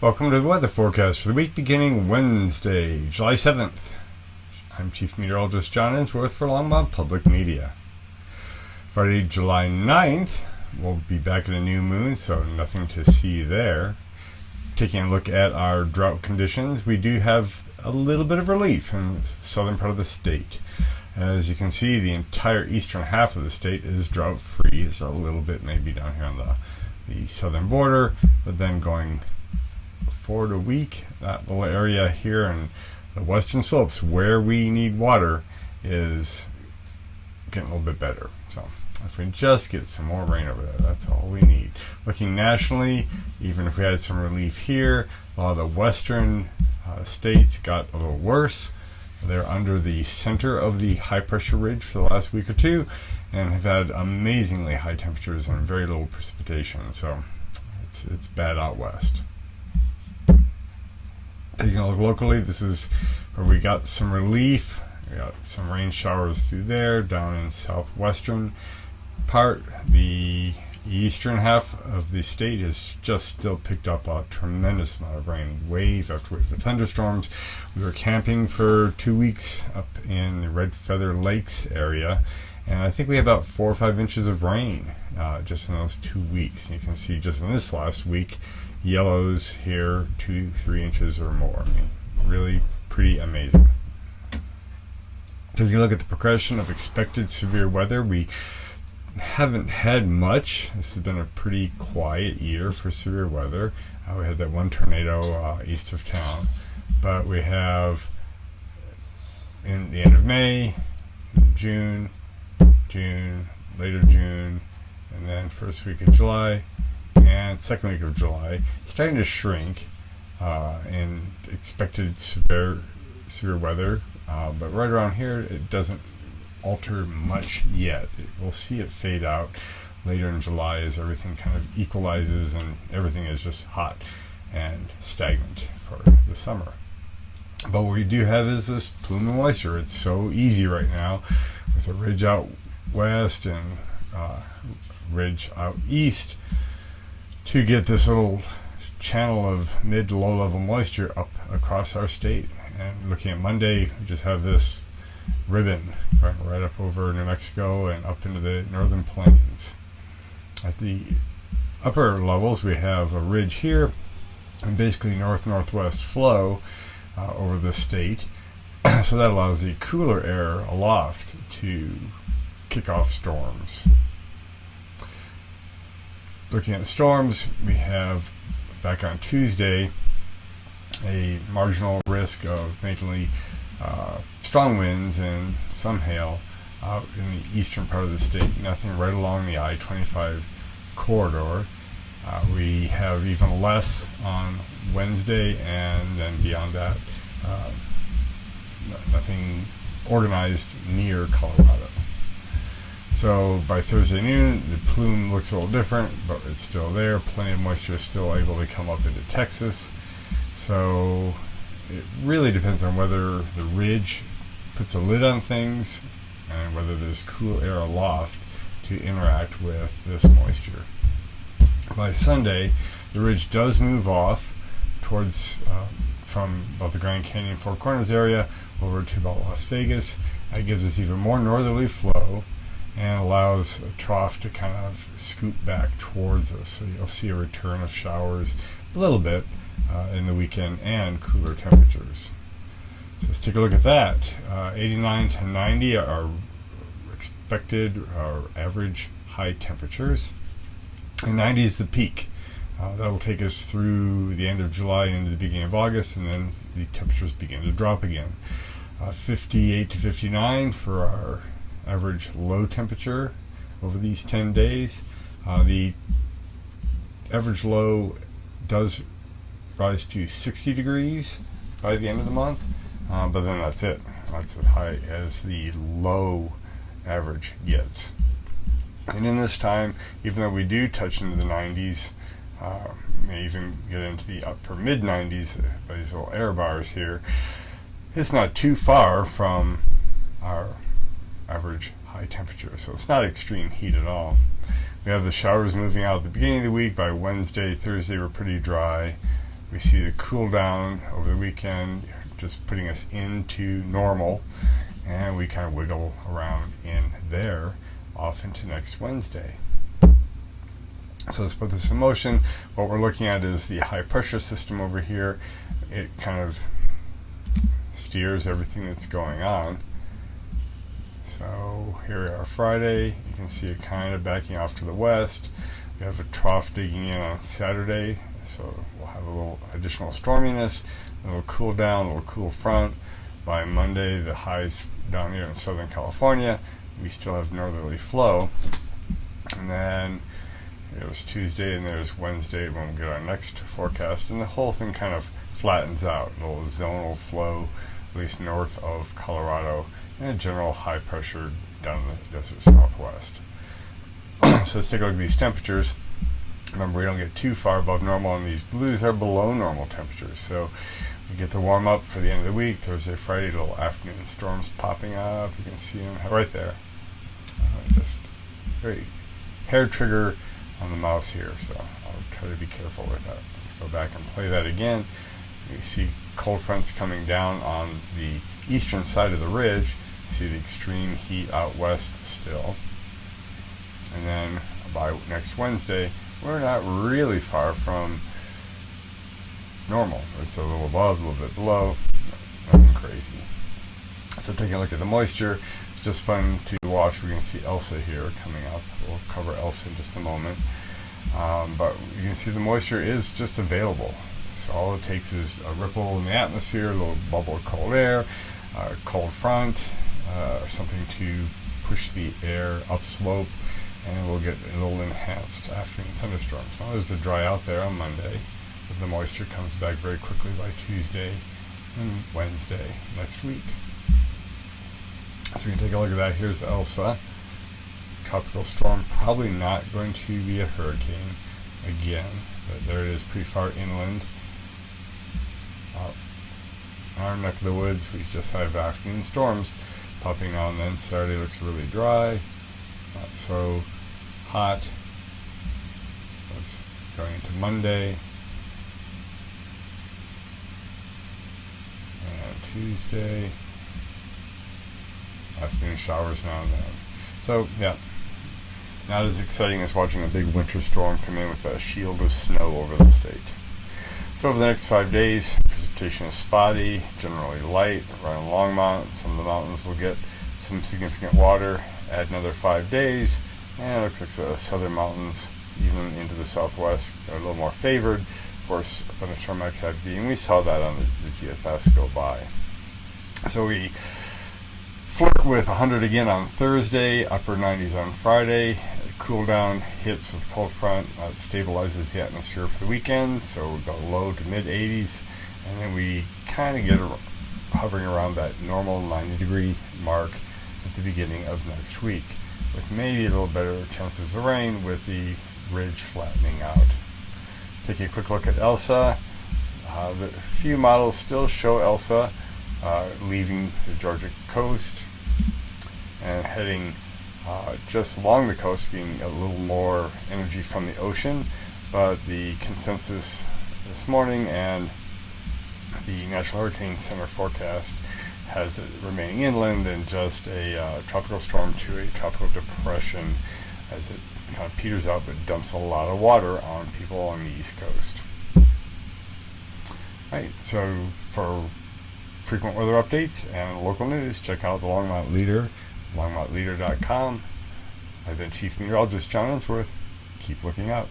Welcome to the weather forecast for the week beginning Wednesday, July 7th. I'm Chief Meteorologist John Ensworth for Longmont Public Media. Friday, July 9th, we'll be back at a new moon, so nothing to see there. Taking a look at our drought conditions, we do have a little bit of relief in the southern part of the state. As you can see, the entire eastern half of the state is drought-free. There's a little bit maybe down here on the southern border, but then going forward a week, that little area here in the western slopes where we need water is getting a little bit better. So if we just get some more rain over there, that's all we need. Looking nationally, even if we had some relief here, a lot of the western states got a little worse. They're under the center of the high pressure ridge for the last week or two and have had amazingly high temperatures and very little precipitation. So it's bad out west. Taking a look locally, this is where we got some relief. We got some rain showers through there, down in southwestern part. The eastern half of the state has just still picked up a tremendous amount of rain, wave after wave of thunderstorms. We were camping for 2 weeks up in the Red Feather Lakes area, and I think we had about 4 or 5 inches of rain just in those 2 weeks. And you can see just in this last week, yellows here, 2-3 inches or more. I mean, really pretty amazing. Taking a look at the progression of expected severe weather, we haven't had much. This has been a pretty quiet year for severe weather. We had that one tornado east of town, but we have in the end of May, June, later June, and then first week of July and second week of July, starting to shrink in expected severe weather, but right around here it doesn't alter much yet. We'll see it fade out later in July as everything kind of equalizes and everything is just hot and stagnant for the summer. But what we do have is this plume of moisture. It's so easy right now with a ridge out west and ridge out east to get this little channel of mid to low level moisture up across our state. And looking at Monday, we just have this ribbon right up over New Mexico and up into the northern plains. At the upper levels, we have a ridge here and basically north-northwest flow over the state. So that allows the cooler air aloft to kick off storms. Looking at storms, we have back on Tuesday a marginal risk of mainly strong winds and some hail out in the eastern part of the state. Nothing right along the I-25 corridor. We have even less on Wednesday, and then beyond that, nothing organized near Colorado. So by Thursday noon, the plume looks a little different, but it's still there. Plenty of moisture is still able to come up into Texas. So it really depends on whether the ridge puts a lid on things and whether there's cool air aloft to interact with this moisture. By Sunday, the ridge does move off towards from about the Grand Canyon Four Corners area over to about Las Vegas. That gives us even more northerly flow and allows a trough to kind of scoot back towards us. So you'll see a return of showers a little bit in the weekend and cooler temperatures. So let's take a look at that. 89 to 90 are expected, our average high temperatures. And 90 is the peak. That'll take us through the end of July and into the beginning of August, and then the temperatures begin to drop again. 58 to 59 for our average low temperature over these 10 days. The average low does rise to 60 degrees by the end of the month, but then that's it. That's as high as the low average gets. And in this time, even though we do touch into the 90s, may even get into the upper mid 90s by these little air bars here, it's not too far from our average high temperature, so it's not extreme heat at all. We have the showers moving out at the beginning of the week. By Wednesday, Thursday, we're pretty dry. We see the cool down over the weekend, just putting us into normal, and we kind of wiggle around in there off into next Wednesday. So let's put this in motion. What we're looking at is the high pressure system over here. It kind of steers everything that's going on. So here we are Friday. You can see it kind of backing off to the west. We have a trough digging in on Saturday, so we'll have a little additional storminess, a little cool down, a little cool front. By Monday, the highs down here in Southern California, we still have northerly flow. And then it was Tuesday, and there's Wednesday when we get our next forecast, and the whole thing kind of flattens out. A little zonal flow, at least north of Colorado, and a general high pressure down in the desert southwest. So let's take a look at these temperatures. Remember, we don't get too far above normal, and these blues are below normal temperatures. So we get the warm up for the end of the week. Thursday, Friday, little afternoon storms popping up. You can see them right there. Just very hair trigger on the mouse here, so I'll try to be careful with that. Let's go back and play that again. You see cold fronts coming down on the eastern side of the ridge. See the extreme heat out west still. And then by next Wednesday, we're not really far from normal. It's a little above, a little bit below, nothing crazy. So taking a look at the moisture, it's just fun to watch. We can see Elsa here coming up. We'll cover Elsa in just a moment. But you can see the moisture is just available. So all it takes is a ripple in the atmosphere, a little bubble of cold air, a cold front, something to push the air upslope, and we'll get a little enhanced afternoon thunderstorms. Now there's a dry out there on Monday, but the moisture comes back very quickly by Tuesday and Wednesday next week. So we can take a look at that. Here's Elsa. Tropical storm, probably not going to be a hurricane again, but there it is, pretty far inland. Our neck of the woods, we just have afternoon storms popping on. Then Saturday looks really dry, not so hot. That's going into Monday and Tuesday. Afternoon showers now and then. So yeah, not as exciting as watching a big winter storm come in with a shield of snow over the state. So over the next 5 days, precipitation is spotty, generally light around Longmont. Some of the mountains will get some significant water. Add another 5 days, and it looks like the southern mountains, even into the southwest, are a little more favored for thunderstorm activity, and we saw that on the GFS go by. So we flirt with 100 again on Thursday, upper 90s on Friday. Cool down hits with cold front. It stabilizes the atmosphere for the weekend, so we go low to mid 80s, and then we kind of get hovering around that normal 90-degree mark at the beginning of next week, with maybe a little better chances of rain with the ridge flattening out. Taking a quick look at Elsa. The few models still show Elsa leaving the Georgia coast and heading just along the coast, getting a little more energy from the ocean, but the consensus this morning and the National Hurricane Center forecast has it remaining inland and just a tropical storm to a tropical depression as it kind of peters out but dumps a lot of water on people along the East Coast. Right, so for frequent weather updates and local news, check out the Longmont Leader, longmontleader.com. I've been Chief Meteorologist John Ensworth. Keep looking up.